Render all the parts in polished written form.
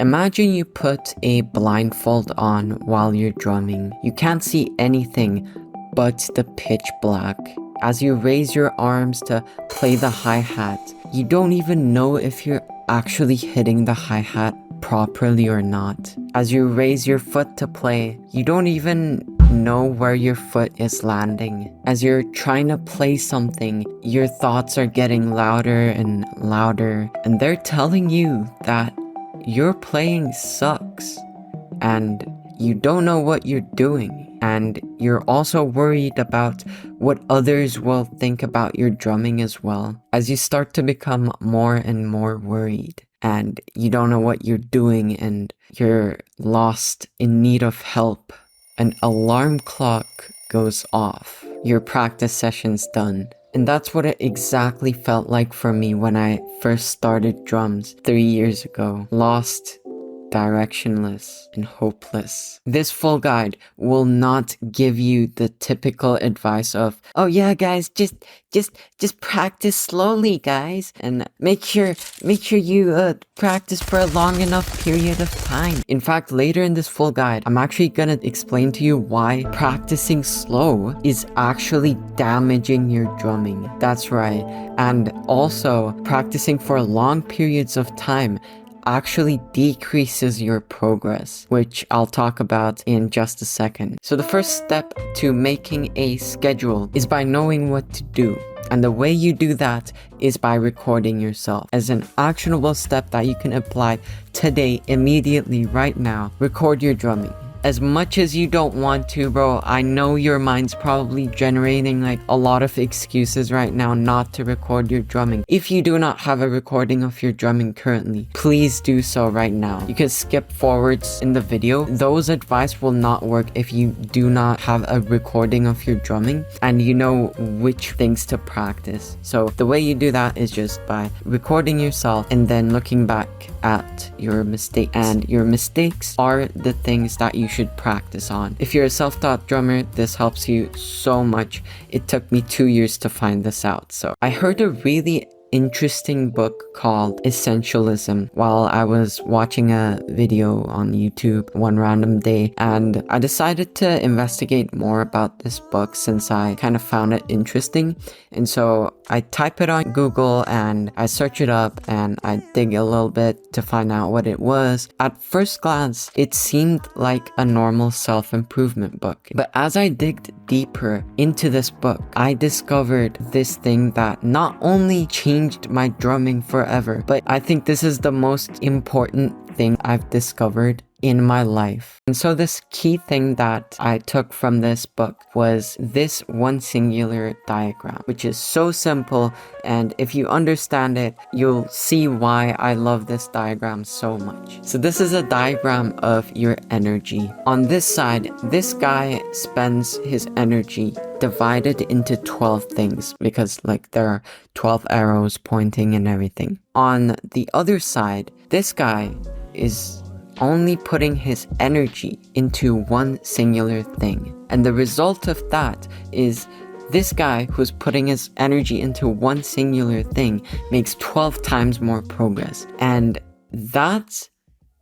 Imagine you put a blindfold on while you're drumming. You can't see anything but the pitch black. As you raise your arms to play the hi-hat, you don't even know if you're actually hitting the hi-hat properly or not. As you raise your foot to play, you don't even know where your foot is landing. As you're trying to play something, your thoughts are getting louder and louder, and they're telling you that your playing sucks and you don't know what you're doing, and you're also worried about what others will think about your drumming as well. As you start to become more and more worried and you don't know what you're doing and you're lost in need of help, an alarm clock goes off. Your practice session's done. And that's what it exactly felt like for me when I first started drums 3 years ago. Lost, directionless, and hopeless. This full guide will not give you the typical advice of, oh yeah guys, just practice slowly guys, and make sure you practice for a long enough period of time. In fact, later in this full guide, I'm actually gonna explain to you why practicing slow is actually damaging your drumming. That's right. And also, practicing for long periods of time actually decreases your progress, which I'll talk about in just a second. So the first step to making a schedule is by knowing what to do. And the way you do that is by recording yourself. As an actionable step that you can apply today, immediately, right now, record your drumming. As much as you don't want to, bro, I know your mind's probably generating like a lot of excuses right now not to record your drumming. If you do not have a recording of your drumming currently, please do so right now. You can skip forwards in the video. Those advice will not work if you do not have a recording of your drumming and you know which things to practice. So the way you do that is just by recording yourself and then looking back at your mistakes. And your mistakes are the things that you should practice on. If you're a self-taught drummer, this helps you so much. It took me 2 years to find this out. So I heard a really interesting book called Essentialism while I was watching a video on YouTube one random day, and I decided to investigate more about this book since I kind of found it interesting. And so I type it on Google and I search it up and I dig a little bit to find out what it was. At first glance, it seemed like a normal self-improvement book. But as I digged deeper into this book, I discovered this thing that not only changed my drumming forever, but I think this is the most important thing I've discovered in my life. And so this key thing that I took from this book was this one singular diagram, which is so simple, and if you understand it, you'll see why I love this diagram so much. So this is a diagram of your energy. On this side, this guy spends his energy divided into 12 things because like there are 12 arrows pointing and everything. On the other side, this guy is only putting his energy into one singular thing. And the result of that is this guy who's putting his energy into one singular thing makes 12 times more progress. And that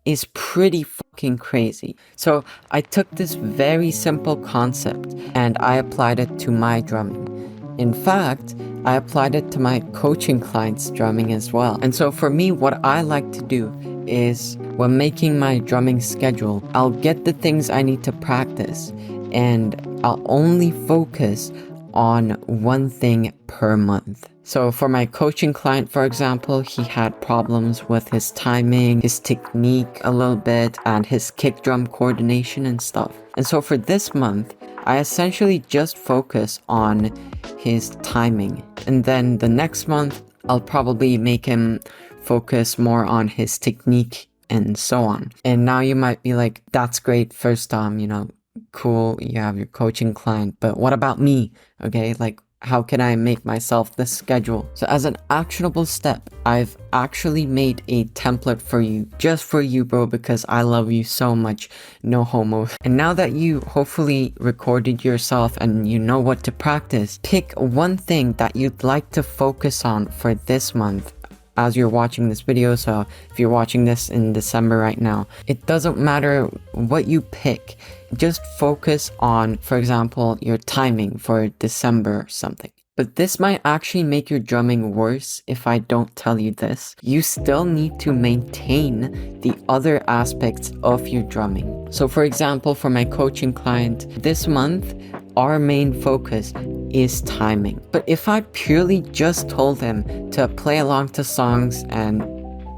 is pretty fucking crazy. So I took this very simple concept and I applied it to my drumming. In fact, I applied it to my coaching clients' drumming as well. And so for me, what I like to do is when making my drumming schedule, I'll get the things I need to practice and I'll only focus on one thing per month. So for my coaching client, for example, he had problems with his timing, his technique a little bit, and his kick drum coordination and stuff. And so for this month, I essentially just focus on his timing. And then the next month, I'll probably make him focus more on his technique and so on. And now you might be like, that's great, first time, cool, you have your coaching client, but what about me? Okay, like how can I make myself the schedule? So as an actionable step, I've actually made a template for you, just for you, bro, because I love you so much, no homo. And now that you hopefully recorded yourself and you know what to practice, pick one thing that you'd like to focus on for this month. as you're watching this video. So if you're watching this in December right now, it doesn't matter what you pick. Just focus on, for example, your timing for December or something. But this might actually make your drumming worse if I don't tell you this. You still need to maintain the other aspects of your drumming. So for example, for my coaching client, this month, our main focus is timing. But if I purely just told him to play along to songs and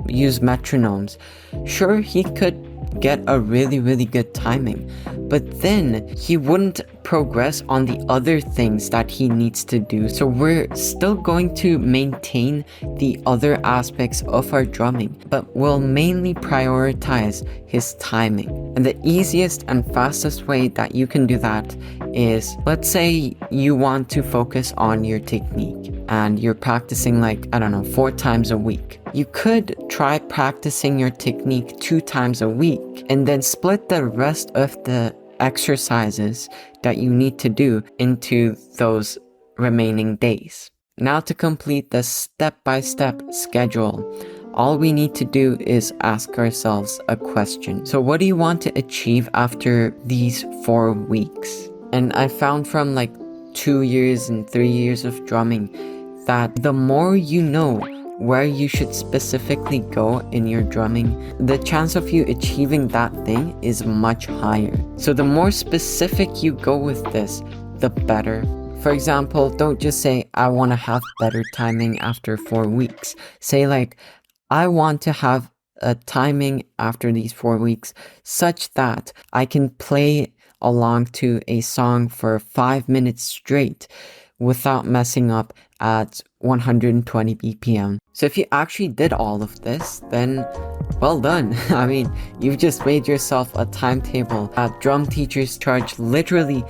use metronomes, sure, he could get a really good timing, but then he wouldn't progress on the other things that he needs to do. So we're still going to maintain the other aspects of our drumming, but we'll mainly prioritize his timing. And the easiest and fastest way that you can do that is, let's say you want to focus on your technique and you're practicing like, I don't know, 4 times a week. You could try practicing your technique 2 times a week and then split the rest of the exercises that you need to do into those remaining days. Now, to complete the step-by-step schedule, all we need to do is ask ourselves a question. So what do you want to achieve after these 4 weeks? And I found from like 2 years and 3 years of drumming that the more you know where you should specifically go in your drumming, the chance of you achieving that thing is much higher. So the more specific you go with this, the better. For example, don't just say, I want to have better timing after 4 weeks. Say like, I want to have a timing after these 4 weeks such that I can play along to a song for 5 minutes straight without messing up at 120 BPM. So if you actually did all of this, then well done. I mean, you've just made yourself a timetable that drum teachers charge literally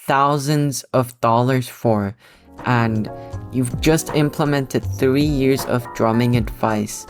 thousands of dollars for, and you've just implemented 3 years of drumming advice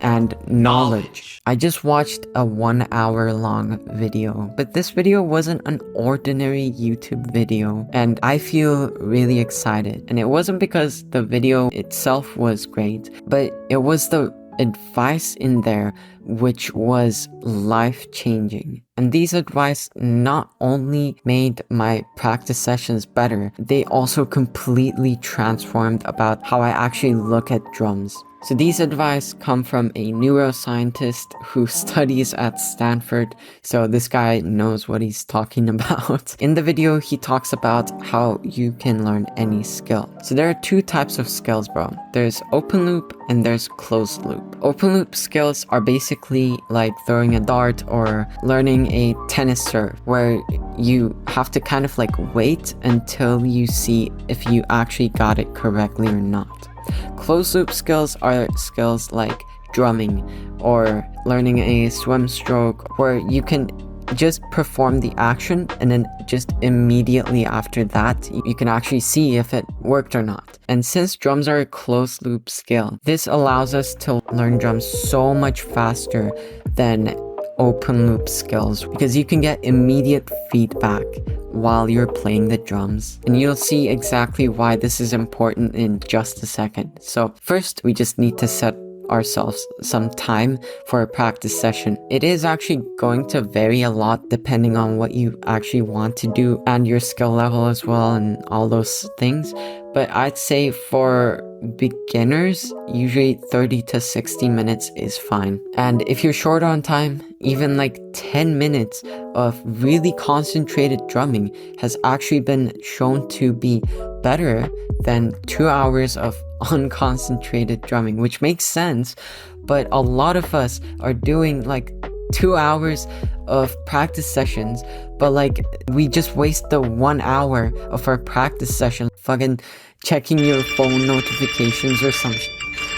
and knowledge. I just watched a 1 hour long video, but this video wasn't an ordinary YouTube video, and I feel really excited. And it wasn't because the video itself was great, but it was the advice in there which was life-changing. And these advice not only made my practice sessions better, they also completely transformed about how I actually look at drums. So these advice come from a neuroscientist who studies at Stanford, so this guy knows what he's talking about. In the video, he talks about how you can learn any skill. So there are 2 types of skills, bro. There's open loop and there's closed loop. Open loop skills are basically like throwing a dart or learning a tennis serve, where you have to kind of like wait until you see if you actually got it correctly or not. Closed loop skills are skills like drumming or learning a swim stroke, where you can just perform the action and then just immediately after that you can actually see if it worked or not. And since drums are a closed loop skill, this allows us to learn drums so much faster than open loop skills, because you can get immediate feedback while you're playing the drums. And you'll see exactly why this is important in just a second. So first, we just need to set ourselves some time for a practice session. It is actually going to vary a lot depending on what you actually want to do and your skill level as well and all those things. But I'd say for beginners, usually 30 to 60 minutes is fine. And if you're short on time, even like 10 minutes of really concentrated drumming has actually been shown to be better than 2 hours of unconcentrated drumming, which makes sense. But a lot of us are doing like 2 hours of practice sessions, but like we just waste the 1 hour of our practice session fucking checking your phone notifications or something.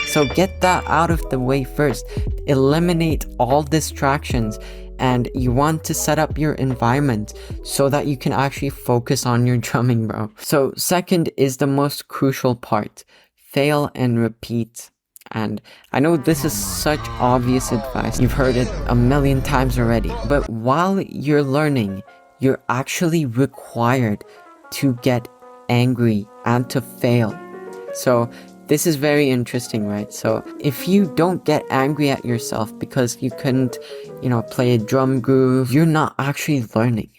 So get that out of the way first. Eliminate all distractions, and you want to set up your environment so that you can actually focus on your drumming, bro. So second is the most crucial part. Fail and repeat. And I know this is such obvious advice. You've heard it a million times already. But while you're learning, you're actually required to get angry and to fail. So This is very interesting, right? So if you don't get angry at yourself because you couldn't, play a drum groove, you're not actually learning.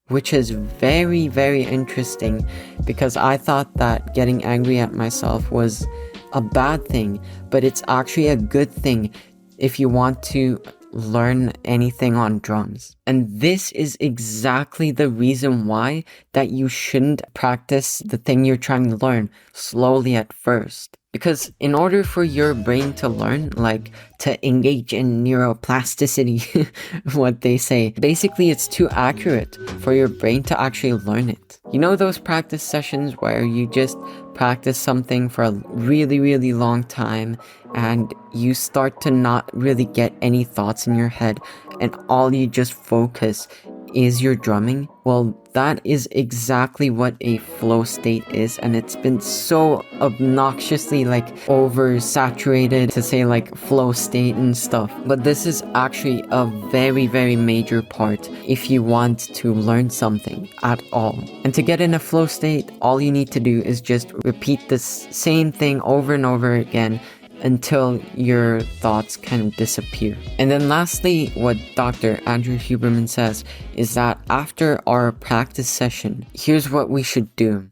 Which is very, very interesting, because I thought that getting angry at myself was a bad thing, but it's actually a good thing if you want to learn anything on drums. And this is exactly the reason why that you shouldn't practice the thing you're trying to learn slowly at first. Because in order for your brain to learn, like to engage in neuroplasticity, what they say, basically it's too accurate for your brain to actually learn it. You know those practice sessions where you just practice something for a really, really long time and you start to not really get any thoughts in your head and all you just focus is your drumming? Well, that is exactly what a flow state is, and it's been so obnoxiously oversaturated to say flow state and stuff. But this is actually a very, very major part if you want to learn something at all. And to get in a flow state, all you need to do is just repeat this same thing over and over again until your thoughts kind of disappear. And then lastly, what Dr. Andrew Huberman says is that after our practice session, here's what we should do.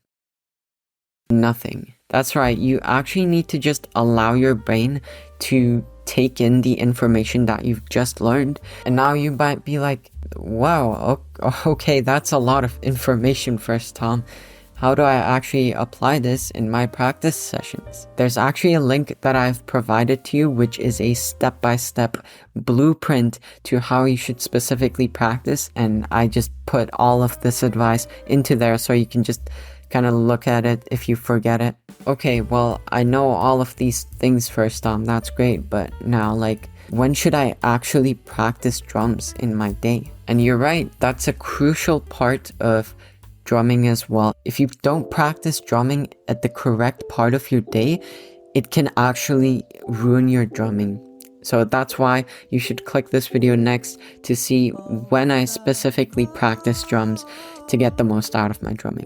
Nothing. That's right, you actually need to just allow your brain to take in the information that you've just learned. And now you might be like, wow, okay, that's a lot of information first, Tom. How do I actually apply this in my practice sessions? There's actually a link that I've provided to you, which is a step-by-step blueprint to how you should specifically practice. And I just put all of this advice into there so you can just kind of look at it if you forget it. Okay, well, I know all of these things first, Tom. That's great. But now, when should I actually practice drums in my day? And you're right, that's a crucial part of drumming as well. If you don't practice drumming at the correct part of your day, it can actually ruin your drumming. So that's why you should click this video next to see when I specifically practice drums to get the most out of my drumming.